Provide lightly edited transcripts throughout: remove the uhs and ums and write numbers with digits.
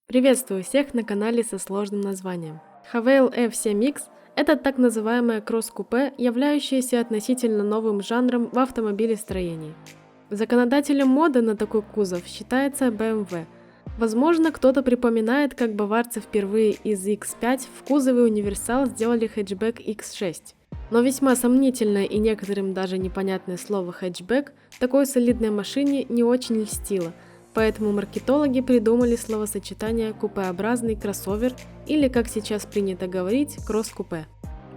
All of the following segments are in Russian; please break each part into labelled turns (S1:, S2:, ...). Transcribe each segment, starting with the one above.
S1: Приветствую всех на канале со сложным названием. Havail F7X – это так называемое кросс-купе, являющееся относительно новым жанром в автомобилестроении. Законодателем моды на такой кузов считается BMW. Возможно, кто-то припоминает, как баварцы впервые из X5 в кузове универсал сделали хэтчбэк X6. Но весьма сомнительное и некоторым даже непонятное слово хэтчбэк такой солидной машине не очень льстило, поэтому маркетологи придумали словосочетание «купеобразный кроссовер» или, как сейчас принято говорить, кросс-купе.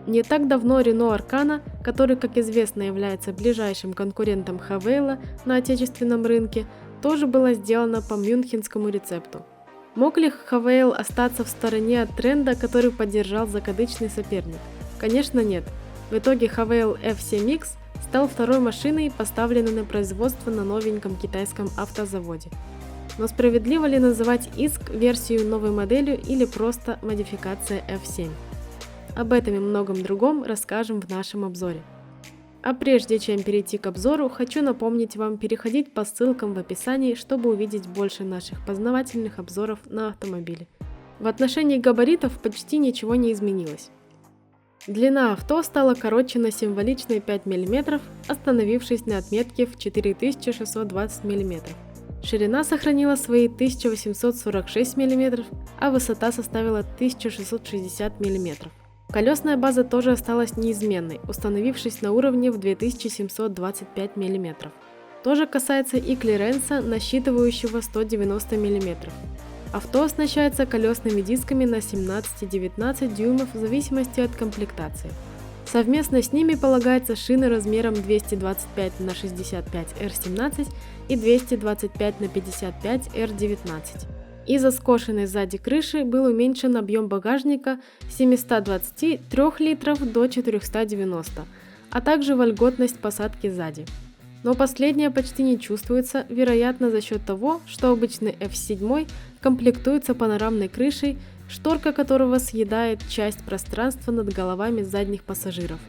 S1: Не так давно Renault Arcana, который, как известно, является ближайшим конкурентом Havail на отечественном рынке, тоже была сделана по мюнхенскому рецепту. Мог ли Havail остаться в стороне от тренда, который поддержал закадычный соперник? Конечно, нет. В итоге Havail F7X стал второй машиной, поставленной на производство на новеньком китайском автозаводе. Но справедливо ли называть иск версию новой моделью или просто модификация F7? Об этом и многом другом расскажем в нашем обзоре. А прежде чем перейти к обзору, хочу напомнить вам переходить по ссылкам в описании, чтобы увидеть больше наших познавательных обзоров на автомобили. В отношении габаритов почти ничего не изменилось. Длина авто стала короче на символичные 5 мм, остановившись на отметке в 4620 мм. Ширина сохранила свои 1846 мм, а высота составила 1660 мм. Колесная база тоже осталась неизменной, установившись на уровне в 2725 мм. То же касается и клиренса, насчитывающего 190 мм. Авто оснащается колесными дисками на 17-19 дюймов в зависимости от комплектации. Совместно с ними полагаются шины размером 225 на 65 R17 и 225 на 55 R19. Из-за скошенной сзади крыши был уменьшен объем багажника с 723 литров до 490, а также вольготность посадки сзади. Но последнее почти не чувствуется, вероятно за счет того, что обычный F7 комплектуется панорамной крышей, шторка которого съедает часть пространства над головами задних пассажиров,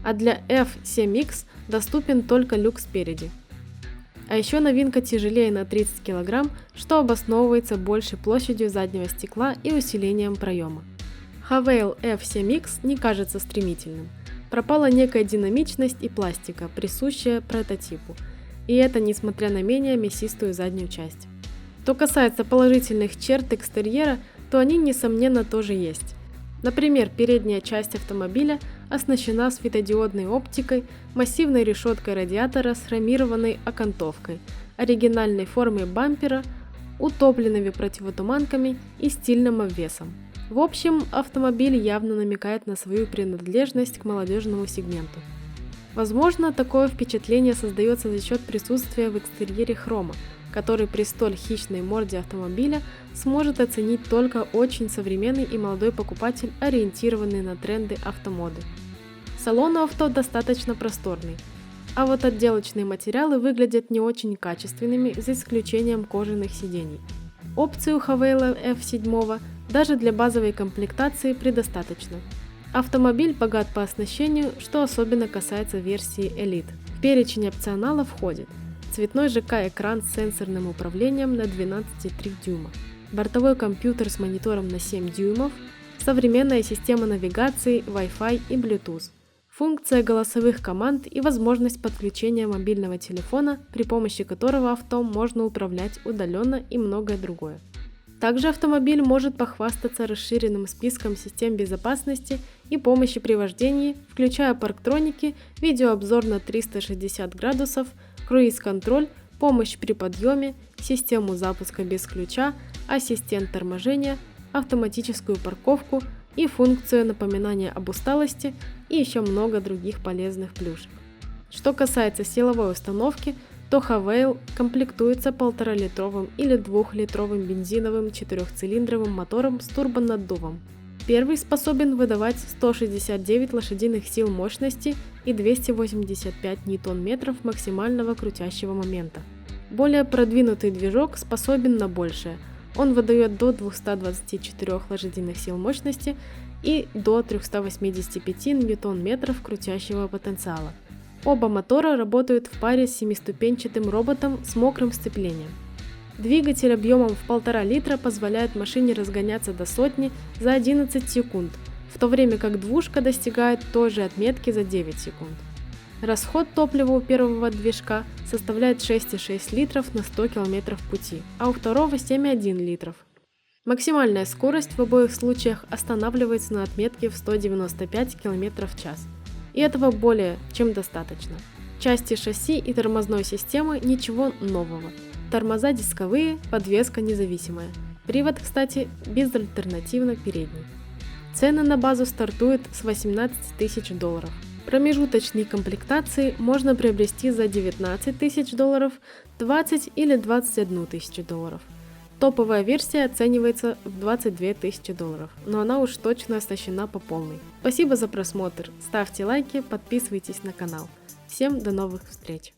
S1: а для F7X доступен только люк спереди. А еще новинка тяжелее на 30 кг, что обосновывается большей площадью заднего стекла и усилением проема. Havail F7X не кажется стремительным. Пропала некая динамичность и пластика, присущая прототипу, и это несмотря на менее мясистую заднюю часть. Что касается положительных черт экстерьера, то они несомненно тоже есть. Например, передняя часть автомобиля оснащена светодиодной оптикой, массивной решеткой радиатора с хромированной окантовкой, оригинальной формой бампера, утопленными противотуманками и стильным обвесом. В общем, автомобиль явно намекает на свою принадлежность к молодежному сегменту. Возможно, такое впечатление создается за счет присутствия в экстерьере хрома, который при столь хищной морде автомобиля сможет оценить только очень современный и молодой покупатель, ориентированный на тренды автомоды. Салон у авто достаточно просторный, а вот отделочные материалы выглядят не очень качественными, за исключением кожаных сидений. Опций у Havail F7 даже для базовой комплектации предостаточно. Автомобиль богат по оснащению, что особенно касается версии Elite. В перечень опционала входит цветной ЖК-экран с сенсорным управлением на 12,3 дюйма, бортовой компьютер с монитором на 7 дюймов, современная система навигации, Wi-Fi и Bluetooth, функция голосовых команд и возможность подключения мобильного телефона, при помощи которого авто можно управлять удаленно и многое другое. Также автомобиль может похвастаться расширенным списком систем безопасности и помощи при вождении, включая парктроники, видеообзор на 360 градусов, круиз-контроль, помощь при подъеме, систему запуска без ключа, ассистент торможения, автоматическую парковку и функцию напоминания об усталости и еще много других полезных плюшек. Что касается силовой установки, то Havail комплектуется 1,5-литровым или 2-литровым бензиновым 4-цилиндровым мотором с турбонаддувом. Первый способен выдавать 169 лошадиных сил мощности и 285 ньютон-метров максимального крутящего момента. Более продвинутый движок способен на большее. Он выдает до 224 лошадиных сил мощности и до 385 ньютон-метров крутящего потенциала. Оба мотора работают в паре с семиступенчатым роботом с мокрым сцеплением. Двигатель объемом в 1,5 литра позволяет машине разгоняться до сотни за 11 секунд, в то время как двушка достигает той же отметки за 9 секунд. Расход топлива у первого движка составляет 6,6 литров на 100 км пути, а у второго 7,1 литров. Максимальная скорость в обоих случаях останавливается на отметке в 195 км в час. И этого более чем достаточно. Части шасси и тормозной системы ничего нового. Тормоза дисковые, подвеска независимая. Привод, кстати, безальтернативно передний. Цены на базу стартуют с $18 тысяч. Промежуточные комплектации можно приобрести за $19 тысяч, 20 или 21 тысячу долларов. Топовая версия оценивается в $22 тысячи, но она уж точно оснащена по полной. Спасибо за просмотр, ставьте лайки, подписывайтесь на канал. Всем до новых встреч!